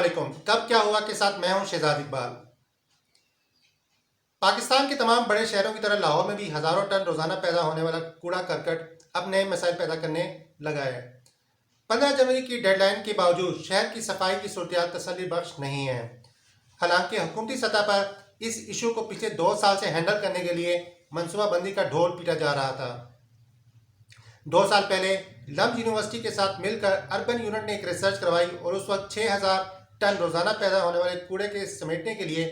अस्सलामुअलैकुम। कब क्या हुआ के साथ मैं हूं शहजाद इकबाल। पाकिस्तान के तमाम बड़े शहरों की तरह लाहौर में भी हज़ारों टन रोज़ाना पैदा होने वाला कूड़ा करकट अब नए मसाइल पैदा करने लगा है। 15 जनवरी की डेडलाइन के बावजूद शहर की सफाई की सूरत तसल्ली बख्श नहीं है। हालांकि हुकूमती सतह पर इस इशू को पिछले 2 साल से हैंडल करने के लिए मनसूबाबंदी का ढोल पीटा जा रहा था। 2 साल पहले लम्ब यूनिवर्सिटी के साथ मिलकर अर्बन यूनिट ने एक रिसर्च करवाई और उस वक्त 6000 टन रोज़ाना पैदा होने वाले कूड़े के समेटने के लिए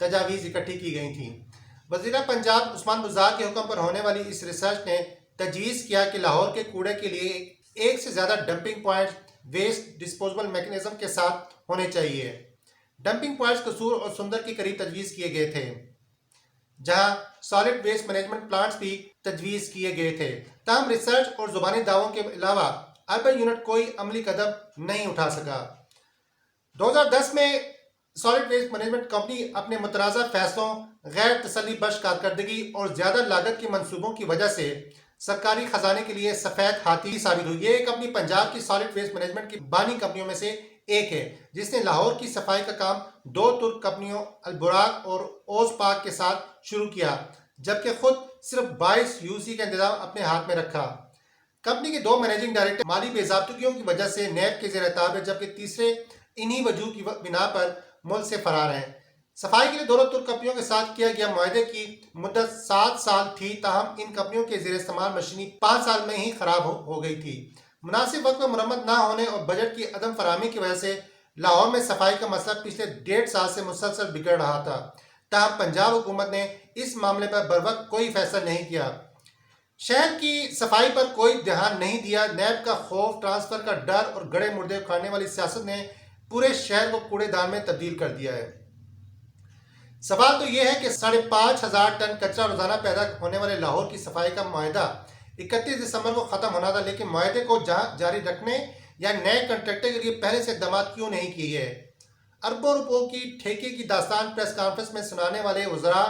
तजावीज़ इकट्ठी की गई थी। वज़ीर पंजाब उस्मान बुज़दार के हुक्म पर होने वाली इस रिसर्च ने तजवीज़ किया कि लाहौर के कूड़े के लिए एक से ज़्यादा dumping point waste disposal mechanism के साथ होने चाहिए। डंपिंग पॉइंट्स कसूर और सुंदर के करीब तजवीज़ किए गए थे, जहां सॉलिड वेस्ट मैनेजमेंट प्लांट्स भी तजवीज़ किए गए थे। ताहम रिसर्च और जुबानी दावों के अलावा अर्बन यूनिट कोई अमली कदम नहीं उठा सका। 2010 में सॉलिड वेस्ट मैनेजमेंट कंपनी अपने मुतराज़ा फैसलों, गैर तसल्ली बख्श कारकर्दगी और ज़्यादा लागत के मंसूबों की वजह से सरकारी खजाने के लिए सफ़ेद हाथी साबित हुई। ये कंपनी पंजाब की सॉलिड वेस्ट मैनेजमेंट की बानी कंपनियों में से एक है, जिसने लाहौर की सफाई का काम 2 तुर्क कंपनियों अलबुराक और ओज पाक के साथ शुरू किया, जबकि खुद सिर्फ 22 यूसी का इंतजाम अपने हाथ में रखा। कंपनी के 2 मैनेजिंग डायरेक्टर माली बेज़ाब्तगियों की वजह से नैब के ज़ेर ताब है, जबकि तीसरे इन्हीं वजूह की बिना पर मुल्क से फरार हैं। सफाई के लिए दोनों तुर्क कंपनियों के साथ किया गया मुआहदे की मुद्दत 7 साल थी, ताहम इन कंपनियों के ज़ेर इस्तेमाल मशीनी 5 साल में ही खराब हो गई थी। मुनासिब वक्त में मरम्मत ना होने और बजट की अदम फराहमी की वजह से लाहौर में सफाई का मसला पिछले 1.5 साल से मुसलसल बिगड़ रहा था। ताहम पंजाब हुकूमत ने इस मामले पर बरवक्त कोई फैसला नहीं किया। शहर की सफाई पर कोई ध्यान नहीं दिया। नैब का खौफ, ट्रांसफर का डर और गड़े मुर्दे उखाड़ने वाली सियासत ने पूरे शहर को कूड़ेदान में तब्दील कर दिया है। सवाल तो यह है कि 5500 टन कचरा रोजाना पैदा होने वाले लाहौर की सफाई का मुआहदा 31 दिसंबर को खत्म होना था, लेकिन मुआहदे को जारी रखने या नए कंट्रैक्टर के लिए पहले से इकदाम क्यों नहीं किए गए। अरबों रुपयों की ठेके की दास्तान प्रेस कॉन्फ्रेंस में सुनाने वाले वज़रा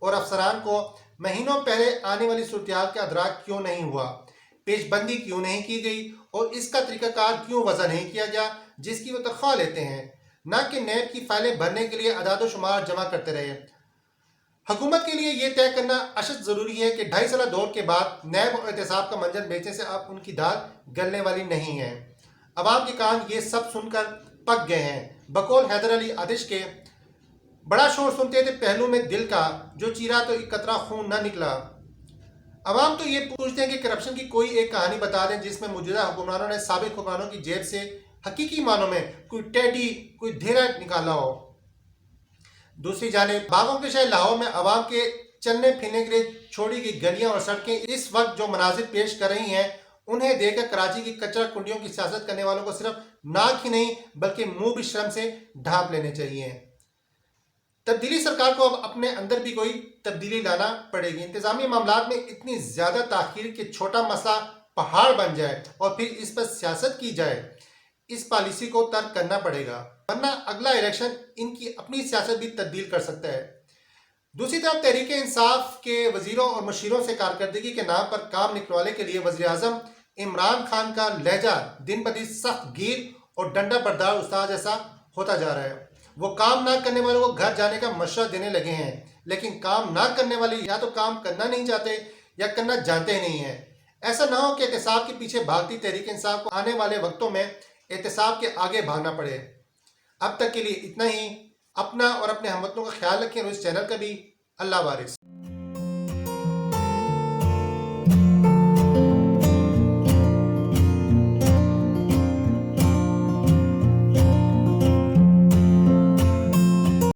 और अफसरान को महीनों पहले आने वाली सूरत का अदराक क्यों नहीं हुआ, पेशबंदी क्यों नहीं की गई और इसका तरीकाकार क्यों वजह नहीं किया गया जिसकी वो तनख्वाह लेते हैं, न कि नैब की फाइलें भरने के लिए अदाद शुमार जमा करते रहे। हुकूमत के लिए यह तय करना अशद ज़रूरी है कि 2.5 साल दौर के बाद नैब और एहतसाब का मंजर बेचने से अब उनकी दाल गलने वाली नहीं है। अवाम के कान ये सब सुनकर पक गए हैं। बकौल हैदर अली आदिश के, बड़ा शोर सुनते थे पहलू में दिल का, जो चीरा तो एक कतरा खून न निकला। अवाम तो ये पूछते हैं कि करप्शन की कोई एक कहानी बता दें जिसमें मौजूदा हुक्मरानों ने साबिक हुक्मरानों की जेब से हकीकी मानों में कोई टेडी, कोई धेरा निकाला हो। दूसरी जानिब बागों के शहर लाहौर में अवाम के चलने फिरने के लिए छोड़ी गई गलियां और सड़कें इस वक्त जो मनाजिर पेश कर रही हैं, उन्हें देखकर कराची की कचरा कुंडियों की सियासत करने वालों को सिर्फ नाक ही नहीं बल्कि मुंह भी शर्म से ढांप लेने चाहिए। तब्दीली सरकार को अब अपने अंदर भी कोई तब्दीली लाना पड़ेगी। इंतजामी मामलात में इतनी ज्यादा ताखीर कि छोटा मसला पहाड़ बन जाए और फिर इस पर सियासत की जाए, इस पॉलिसी को तर्क करना पड़ेगा, वरना अगला इलेक्शन इनकी अपनी सियासत भी तब्दील कर सकता है। दूसरी तरफ तहरीक इंसाफ के वजीरों और मशीरों से कारकर्दगी के नाम पर काम निकलवाने के लिए वज़ीर आज़म इमरान खान का लहजा दिन ब दिन सख्त गिर और डंडा बरदार उस्ताद जैसा होता जा रहा है। वो काम ना करने वालों को घर जाने का मशवरा देने लगे हैं, लेकिन काम ना करने वाले या तो काम करना नहीं चाहते या करना जानते ही नहीं है। ऐसा ना हो कि एहतसाब के पीछे भागती तहरीक इंसाफ को आने वाले वक्तों में एहतसाब के आगे भागना पड़े। अब तक के लिए इतना ही। अपना और अपने हमवतनों का ख्याल रखें और इस चैनल का भी। अल्लाह वारिस।